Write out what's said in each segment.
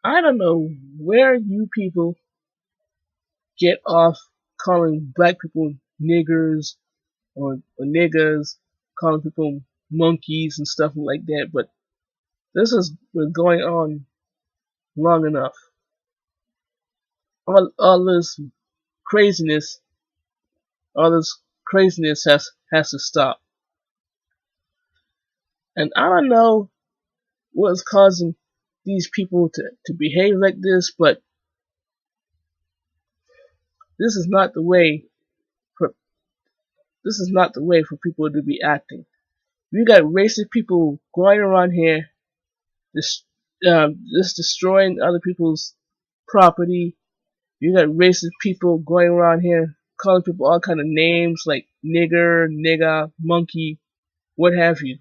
I don't know where you people get off calling black people niggers or niggas, calling people monkeys and stuff like that, but this has been going on long enough. All this craziness, all this craziness has to stop. And I don't know what's causing these people to behave like this, but this is not the way for this is not the way for people to be acting. You got racist people going around here, just just destroying other people's property. You got racist people going around here calling people all kind of names like nigger, nigga, monkey, what have you.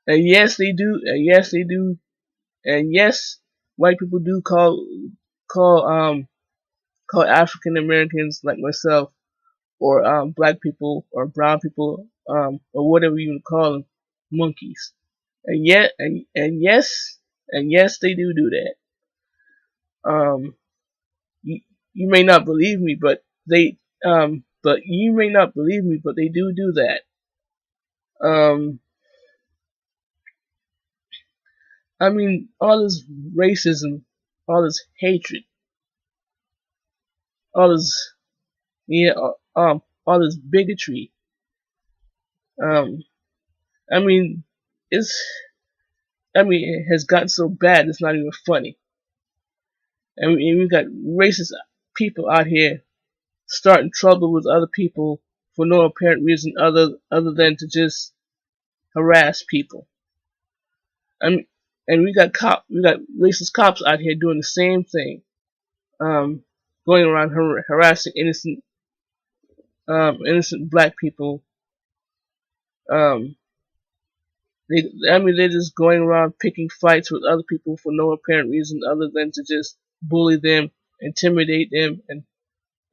And yes, they do. And yes, they do. And yes, white people do call call African Americans like myself or black people or brown people or whatever you want to call them monkeys. And yet and yes they do that. Um, you may not believe me, but you may not believe me, but they do that. Um, I mean, all this racism, all this hatred, all this yeah, all this bigotry. Um, I mean, it's it has gotten so bad it's not even funny. And we got racist people out here starting trouble with other people for no apparent reason other than to just harass people. And and we got racist cops out here doing the same thing, um, going around harassing innocent black people. Um, they're just going around picking fights with other people for no apparent reason other than to just bully them, intimidate them,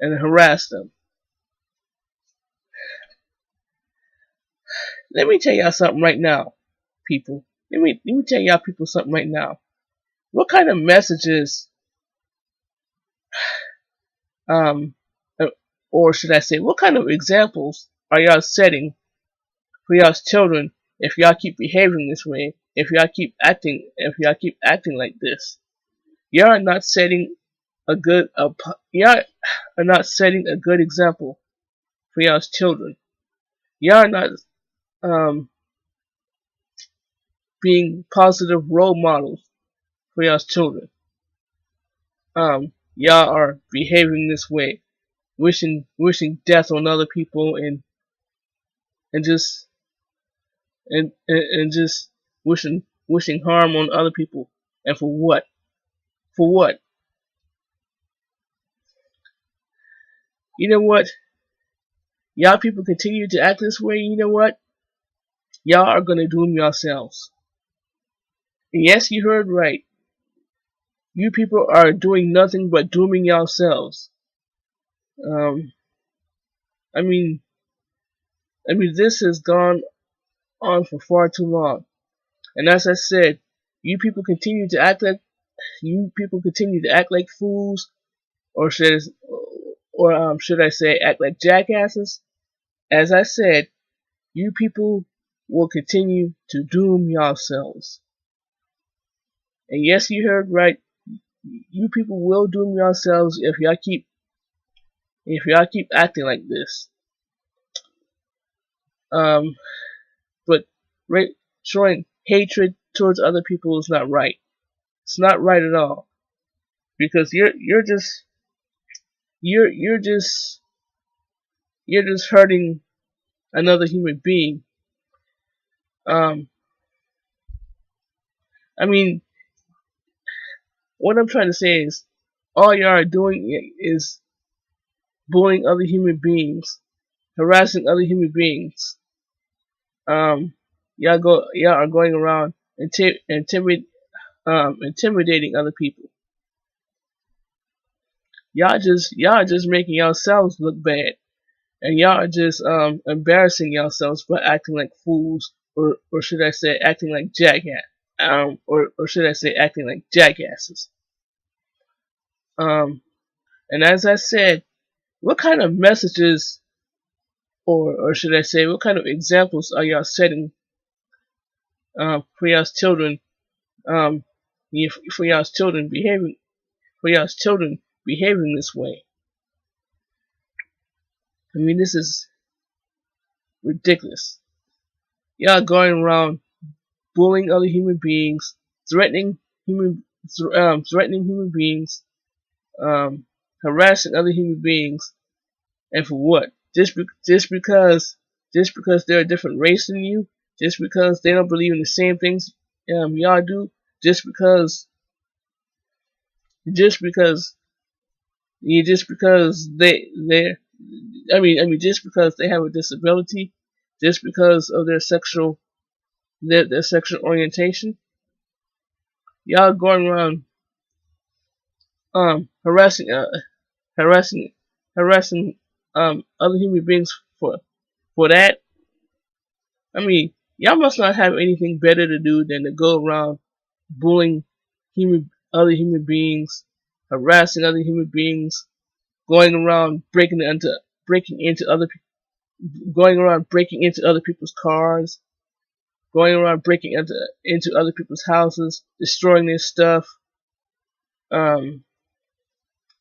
and harass them. Let me tell y'all something right now, people. Let me tell y'all people something right now. What kind of messages, um, uh, or should I say, what kind of examples are y'all setting for y'all's children if y'all keep behaving this way? If y'all keep acting like this, y'all are not setting y'all are not setting a good example for y'all's children. Y'all are not um being positive role models for y'all's children. Y'all are behaving this way, wishing death on other people and just and just wishing harm on other people. And for what? For what? You know what? Y'all people continue to act this way. You know what? Y'all are gonna doom yourselves. And yes, you heard right. You people are doing nothing but dooming yourselves. Um, I mean, this has gone on for far too long. And as I said, you people continue to act like fools, or should I say, act like jackasses. As I said, you people will continue to doom yourselves. And yes, you heard right. You people will doom yourselves if y'all keep acting like this. Um, but showing hatred towards other people is not right. It's not right at all because you're you're just you're just hurting another human being. Um, I mean, what I'm trying to say is, all y'all are doing is bullying other human beings, harassing other human beings. Um, y'all are going around intimidating other people. Y'all just making yourselves look bad, and y'all are just embarrassing yourselves by acting like fools, or should I say, acting like or should I say, acting like jackasses. Um, and as I said, what kind of messages, or should I say, what kind of examples are y'all setting for y'all's children, um, for y'all's children behaving this way? I mean, this is ridiculous. Y'all going around bullying other human beings, threatening threatening human beings, um, harassing other human beings, and for what? Just because they're a different race than you, just because they don't believe in the same things y'all do, just because just because just because just because they have a disability, just because of their sexual orientation, y'all going around um harassing uh, harassing harassing other human beings for that. I mean, y'all must not have anything better to do than to go around bullying other human beings, harassing other human beings, going around going around breaking into other people's cars, going around breaking into other people's houses, destroying their stuff, um,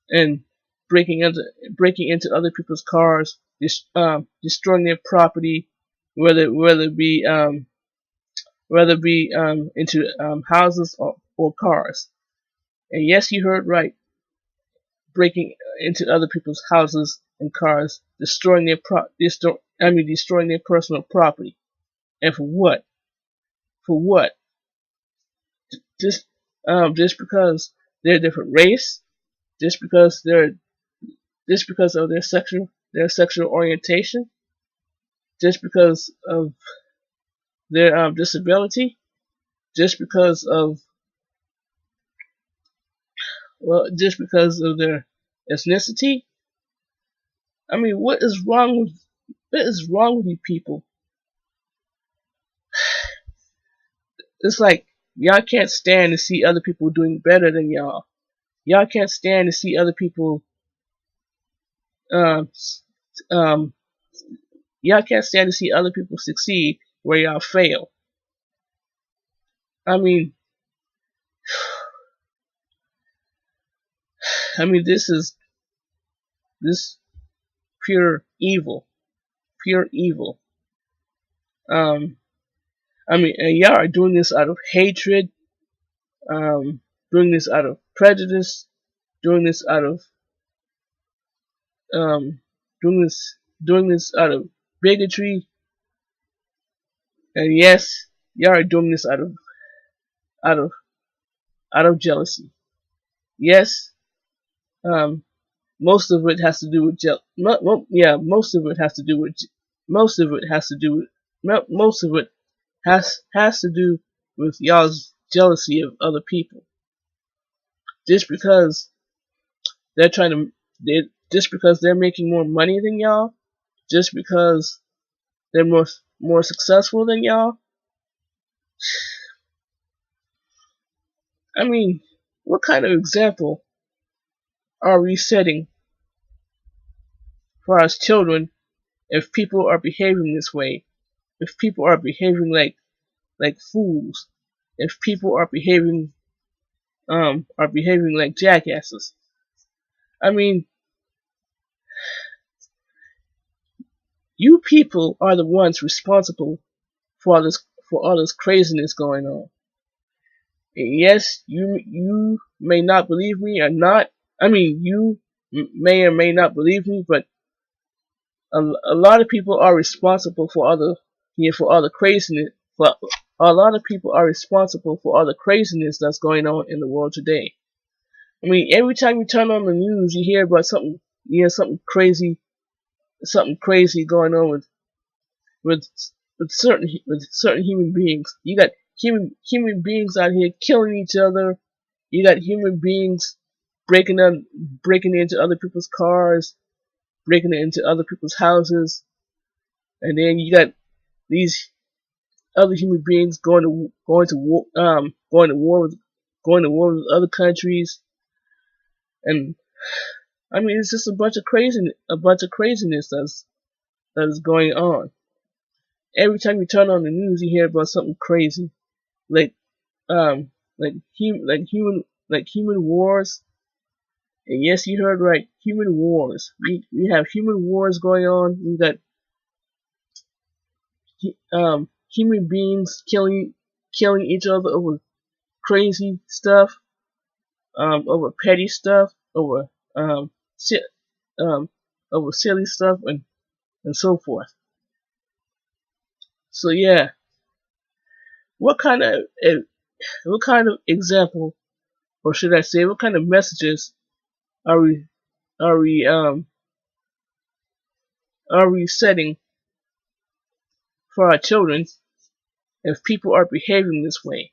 and breaking into other people's cars, destroying their property, whether it be into houses or cars. And yes, you heard right, breaking into other people's houses and cars, destroying their personal property. And for what? For what? Just just because they're a different race, just because of their sexual orientation, just because of their disability, just because of just because of their ethnicity. I mean, what is wrong with you people? It's like y'all can't stand to see other people doing better than y'all. Y'all can't stand to see other people um um y'all can't stand to see other people succeed where y'all fail. I mean, this is this pure evil, pure evil. Um, and y'all are doing this out of hatred, um, doing this out of prejudice, doing this out of um, doing this out of bigotry, and yes, y'all are doing this out of out of jealousy. Yes, um, most of it has to do with yeah, most of it has to do with most of it has to do with most of it has to do with y'all's jealousy of other people. Just because they're trying to, just because they're making more money than y'all, just because they're more successful than y'all. I mean, what kind of example are we setting for our children if people are behaving this way? If people are behaving like fools? If people are behaving like jackasses? I mean, you people are the ones responsible for all this craziness going on. And yes, you may not believe me or not. I mean, you may or may not believe me, but a lot of people are responsible for all the craziness. For a lot of people are responsible for all the craziness that's going on in the world today. I mean, every time you turn on the news, you hear about something crazy going on with with certain human beings. You got human beings out here killing each other. You got human beings breaking into other people's cars, breaking into other people's houses, and then you got these other human beings going to war with other countries, and I mean it's just a bunch of craziness that is going on. Every time you turn on the news, you hear about something crazy, like um human wars. And yes, you heard right, human wars. We have human wars going on. We got human beings killing each other over crazy stuff, over petty stuff, um, si- um, over silly stuff, and so forth. So yeah, what kind of what kind of example, or should I say, what kind of messages are we are we um are we setting for our children if people are behaving this way?